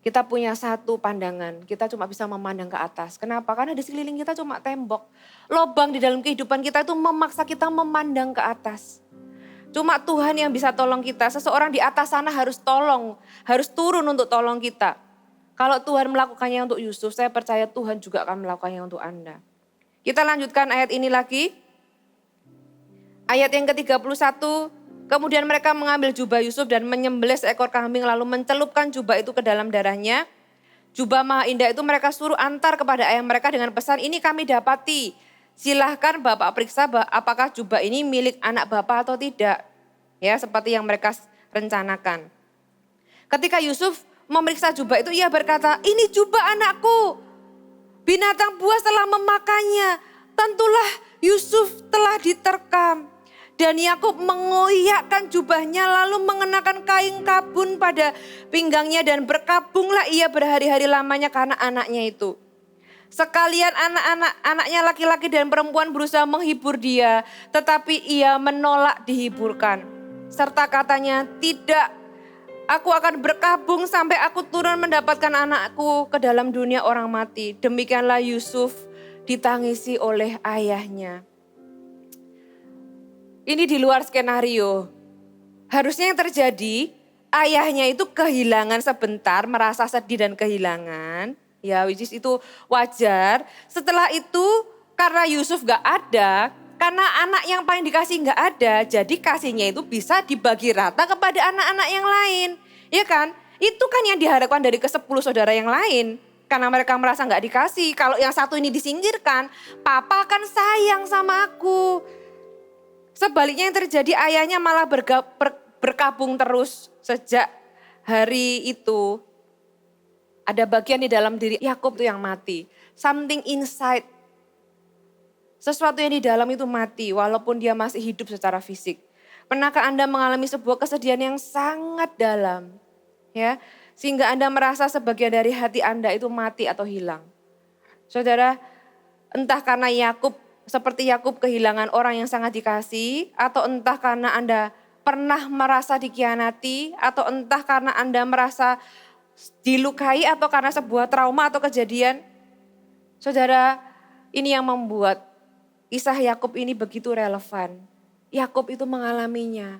kita punya satu pandangan, kita cuma bisa memandang ke atas. Kenapa? Karena di sekeliling kita cuma tembok. Lubang di dalam kehidupan kita itu memaksa kita memandang ke atas. Cuma Tuhan yang bisa tolong kita. Seseorang di atas sana harus turun untuk tolong kita. Kalau Tuhan melakukannya untuk Yusuf, saya percaya Tuhan juga akan melakukannya untuk Anda. Kita lanjutkan ayat ini lagi. Ayat yang ke-31, kemudian mereka mengambil jubah Yusuf dan menyembelih seekor kambing lalu mencelupkan jubah itu ke dalam darahnya. Jubah maha indah itu mereka suruh antar kepada ayah mereka dengan pesan, ini kami dapati. Silahkan Bapak periksa apakah jubah ini milik anak Bapak atau tidak. Ya, seperti yang mereka rencanakan. Ketika Yusuf memeriksa jubah itu, ia berkata, ini jubah anakku. Binatang buas telah memakannya. Tentulah Yusuf telah diterkam. Dan Yakub mengoyakkan jubahnya lalu mengenakan kain kabun pada pinggangnya dan berkabunglah ia berhari-hari lamanya karena anaknya itu. Sekalian anaknya laki-laki dan perempuan berusaha menghibur dia, tetapi ia menolak dihiburkan. Serta katanya, tidak, aku akan berkabung sampai aku turun mendapatkan anakku ke dalam dunia orang mati. Demikianlah Yusuf ditangisi oleh ayahnya. Ini di luar skenario. Harusnya yang terjadi, ayahnya itu kehilangan sebentar, merasa sedih dan kehilangan. Ya, which is itu wajar. Setelah itu karena Yusuf gak ada, karena anak yang paling dikasih gak ada, jadi kasihnya itu bisa dibagi rata kepada anak-anak yang lain. Ya kan? Itu kan yang diharapkan dari ke-10 saudara yang lain. Karena mereka merasa gak dikasih. Kalau yang satu ini disingkirkan, papa akan sayang sama aku. Sebaliknya yang terjadi, ayahnya malah berkabung terus sejak hari itu. Ada bagian di dalam diri Yakub tuh yang mati. Something inside. Sesuatu yang di dalam itu mati walaupun dia masih hidup secara fisik. Pernahkah Anda mengalami sebuah kesedihan yang sangat dalam? Ya, sehingga Anda merasa sebagian dari hati Anda itu mati atau hilang. Saudara, entah karena seperti Yakub kehilangan orang yang sangat dikasih, atau entah karena Anda pernah merasa dikhianati, atau entah karena Anda merasa dilukai atau karena sebuah trauma atau kejadian. Saudara, ini yang membuat kisah Yakub ini begitu relevan. Yakub itu mengalaminya.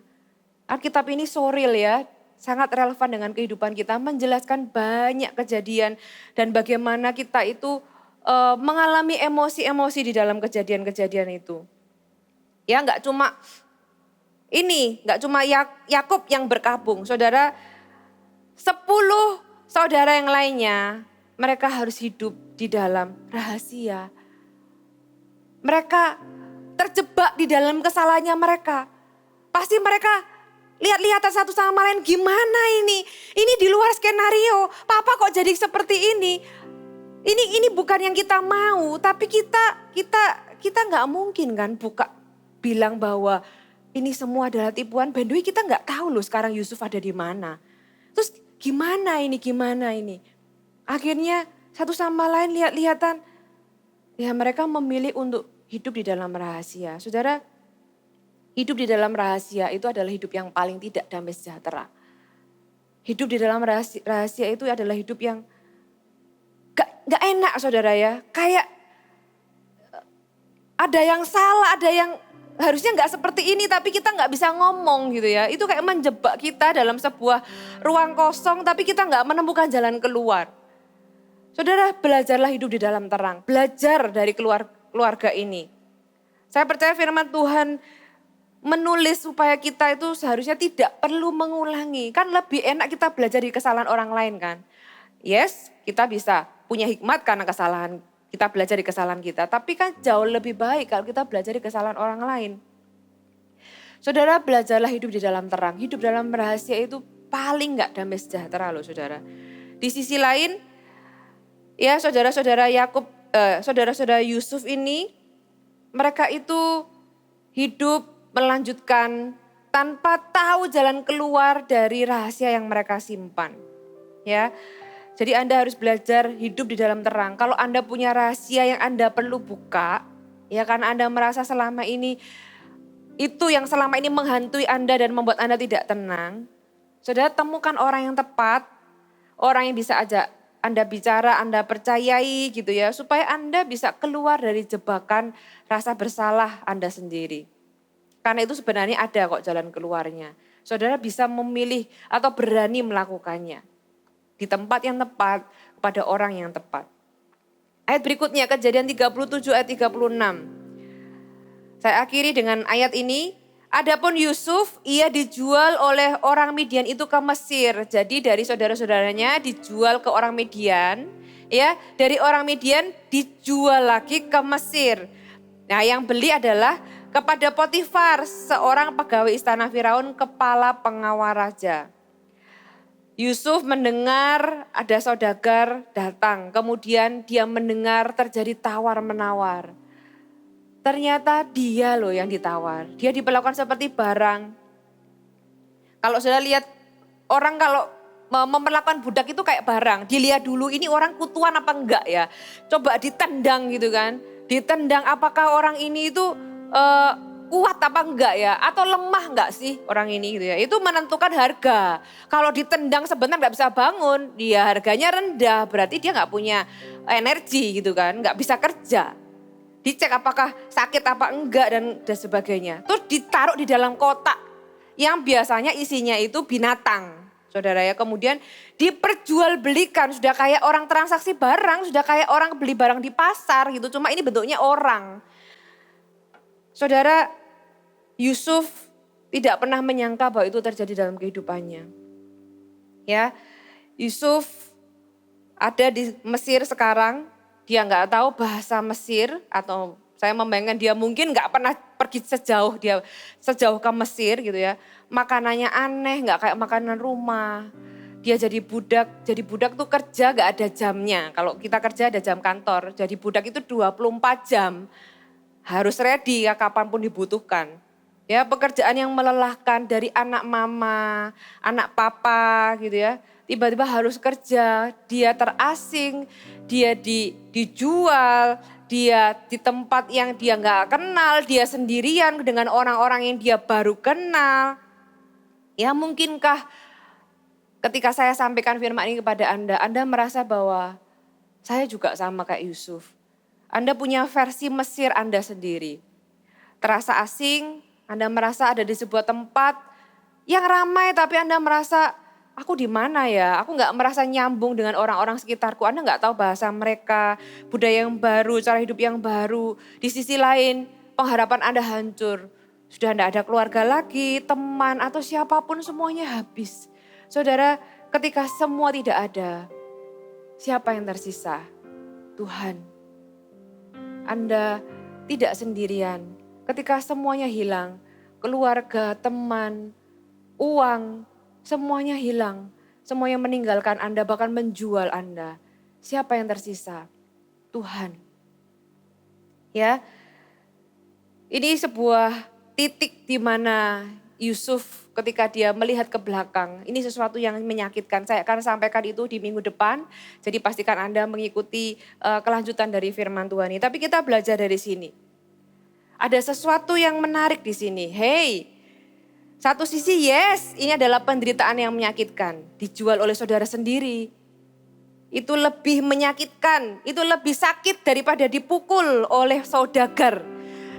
Alkitab ini so real ya, sangat relevan dengan kehidupan kita, menjelaskan banyak kejadian dan bagaimana kita itu mengalami emosi-emosi di dalam kejadian-kejadian itu. Ya, nggak cuma Yakub yang berkabung, saudara. 10 saudara yang lainnya, mereka harus hidup di dalam rahasia. Mereka terjebak di dalam kesalahannya mereka. Pasti mereka lihat-lihatan satu sama lain, gimana ini? Ini di luar skenario. Papa kok jadi seperti ini? Ini bukan yang kita mau, tapi kita nggak mungkin kan bilang bahwa ini semua adalah tipuan. By the way, kita nggak tahu loh sekarang Yusuf ada di mana. Terus gimana ini? Akhirnya satu sama lain lihat-lihatan. Ya, mereka memilih untuk hidup di dalam rahasia. Saudara, hidup di dalam rahasia itu adalah hidup yang paling tidak damai sejahtera. Hidup di dalam rahasia itu adalah hidup yang gak enak, saudara ya. Kayak ada yang salah, ada yang harusnya gak seperti ini tapi kita gak bisa ngomong gitu ya. Itu kayak menjebak kita dalam sebuah ruang kosong tapi kita gak menemukan jalan keluar. Saudara, belajarlah hidup di dalam terang. Belajar dari keluarga ini. Saya percaya firman Tuhan menulis supaya kita itu seharusnya tidak perlu mengulangi. Kan lebih enak kita belajar dari kesalahan orang lain kan. Yes, kita bisa punya hikmat karena kesalahan. Kita belajar dari kesalahan kita. Tapi kan jauh lebih baik kalau kita belajar dari kesalahan orang lain. Saudara, belajarlah hidup di dalam terang. Hidup dalam rahasia itu paling nggak damai sejahtera loh saudara. Di sisi lain, ya saudara-saudara saudara-saudara Yusuf ini, mereka itu hidup melanjutkan tanpa tahu jalan keluar dari rahasia yang mereka simpan. Ya, jadi Anda harus belajar hidup di dalam terang. Kalau Anda punya rahasia yang Anda perlu buka, ya karena Anda merasa selama ini itu yang selama ini menghantui Anda dan membuat Anda tidak tenang. Saudara temukan orang yang tepat, orang yang bisa ajak Anda bicara, Anda percayai gitu ya. Supaya Anda bisa keluar dari jebakan rasa bersalah Anda sendiri. Karena itu sebenarnya ada kok jalan keluarnya. Saudara bisa memilih atau berani melakukannya. Di tempat yang tepat, kepada orang yang tepat. Ayat berikutnya Kejadian 37 ayat 36. Saya akhiri dengan ayat ini. Adapun Yusuf, ia dijual oleh orang Midian itu ke Mesir. Jadi dari saudara-saudaranya dijual ke orang Midian. Ya, dari orang Midian dijual lagi ke Mesir. Nah, yang beli adalah kepada Potifar, seorang pegawai istana Firaun, kepala pengawal raja. Yusuf mendengar ada saudagar datang. Kemudian dia mendengar terjadi tawar-menawar. Ternyata dia loh yang ditawar. Dia diperlakukan seperti barang. Kalau sudah lihat orang kalau memperlakukan budak itu kayak barang. Dilihat dulu ini orang kutuan apa enggak ya. Coba ditendang gitu kan. Ditendang apakah orang ini itu kuat apa enggak ya. Atau lemah enggak sih orang ini gitu ya. Itu menentukan harga. Kalau ditendang sebentar enggak bisa bangun. Dia harganya rendah. Berarti dia enggak punya energi gitu kan. Enggak bisa kerja. Dicek apakah sakit apa enggak dan sebagainya. Terus ditaruh di dalam kotak yang biasanya isinya itu binatang. Saudara ya, kemudian diperjualbelikan, sudah kayak orang transaksi barang, sudah kayak orang beli barang di pasar gitu. Cuma ini bentuknya orang. Saudara, Yusuf tidak pernah menyangka bahwa itu terjadi dalam kehidupannya. Ya, Yusuf ada di Mesir sekarang. Dia nggak tahu bahasa Mesir atau saya membayangkan dia mungkin nggak pernah pergi sejauh ke Mesir gitu ya. Makanannya aneh, nggak kayak makanan rumah. Dia jadi budak tuh kerja nggak ada jamnya. Kalau kita kerja ada jam kantor, jadi budak itu 24 jam. Harus ready ya kapanpun dibutuhkan. Ya pekerjaan yang melelahkan dari anak mama, anak papa gitu ya. Tiba-tiba harus kerja, dia terasing, dia dijual, dia di tempat yang dia nggak kenal, dia sendirian dengan orang-orang yang dia baru kenal. Ya mungkinkah ketika saya sampaikan firman ini kepada Anda merasa bahwa saya juga sama kayak Yusuf. Anda punya versi Mesir Anda sendiri. Terasa asing, Anda merasa ada di sebuah tempat yang ramai tapi Anda merasa aku di mana ya? Aku nggak merasa nyambung dengan orang-orang sekitarku. Anda nggak tahu bahasa mereka, budaya yang baru, cara hidup yang baru. Di sisi lain, pengharapan Anda hancur. Sudah tidak ada keluarga lagi, teman atau siapapun semuanya habis. Saudara, ketika semua tidak ada, siapa yang tersisa? Tuhan. Anda tidak sendirian. Ketika semuanya hilang, keluarga, teman, uang, semuanya hilang, semuanya meninggalkan Anda, bahkan menjual Anda. Siapa yang tersisa? Tuhan. Ya, ini sebuah titik di mana Yusuf ketika dia melihat ke belakang. Ini sesuatu yang menyakitkan. Saya akan sampaikan itu di minggu depan. Jadi pastikan Anda mengikuti kelanjutan dari firman Tuhan ini. Tapi kita belajar dari sini. Ada sesuatu yang menarik di sini. Hey, satu sisi yes, ini adalah penderitaan yang menyakitkan. Dijual oleh saudara sendiri. Itu lebih menyakitkan, itu lebih sakit daripada dipukul oleh saudagar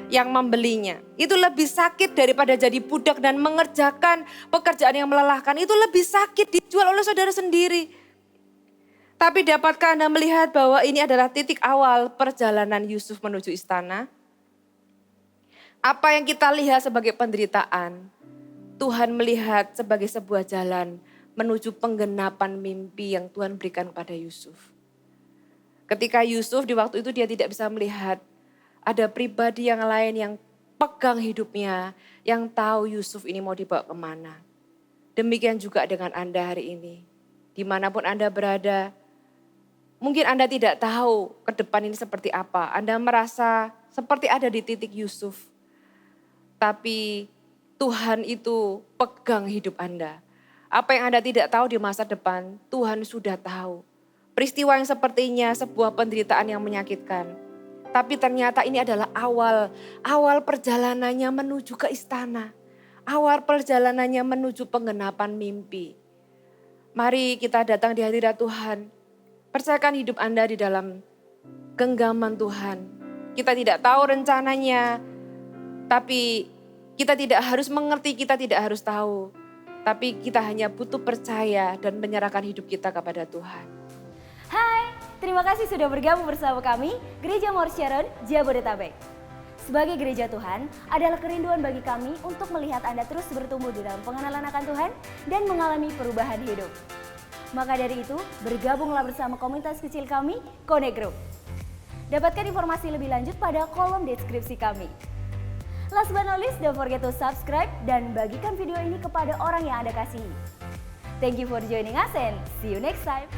yang membelinya. Itu lebih sakit daripada jadi budak dan mengerjakan pekerjaan yang melelahkan. Itu lebih sakit dijual oleh saudara sendiri. Tapi dapatkah Anda melihat bahwa ini adalah titik awal perjalanan Yusuf menuju istana? Apa yang kita lihat sebagai penderitaan, Tuhan melihat sebagai sebuah jalan menuju penggenapan mimpi yang Tuhan berikan kepada Yusuf. Ketika Yusuf di waktu itu dia tidak bisa melihat ada pribadi yang lain yang pegang hidupnya, yang tahu Yusuf ini mau dibawa kemana. Demikian juga dengan Anda hari ini. Dimanapun Anda berada, mungkin Anda tidak tahu ke depan ini seperti apa. Anda merasa seperti ada di titik Yusuf. Tapi Tuhan itu pegang hidup Anda. Apa yang Anda tidak tahu di masa depan, Tuhan sudah tahu. Peristiwa yang sepertinya sebuah penderitaan yang menyakitkan. Tapi ternyata ini adalah awal perjalanannya menuju ke istana. Awal perjalanannya menuju penggenapan mimpi. Mari kita datang di hadirat Tuhan. Percayakan hidup Anda di dalam genggaman Tuhan. Kita tidak tahu rencananya, tapi kita tidak harus mengerti, kita tidak harus tahu. Tapi kita hanya butuh percaya dan menyerahkan hidup kita kepada Tuhan. Hai, terima kasih sudah bergabung bersama kami, Gereja Mount Sharon, Jabodetabek. Sebagai gereja Tuhan, adalah kerinduan bagi kami untuk melihat Anda terus bertumbuh di dalam pengenalan akan Tuhan dan mengalami perubahan hidup. Maka dari itu, bergabunglah bersama komunitas kecil kami, Connect Group. Dapatkan informasi lebih lanjut pada kolom deskripsi kami. Last but not least, don't forget to subscribe dan bagikan video ini kepada orang yang Anda kasihi. Thank you for joining us and see you next time.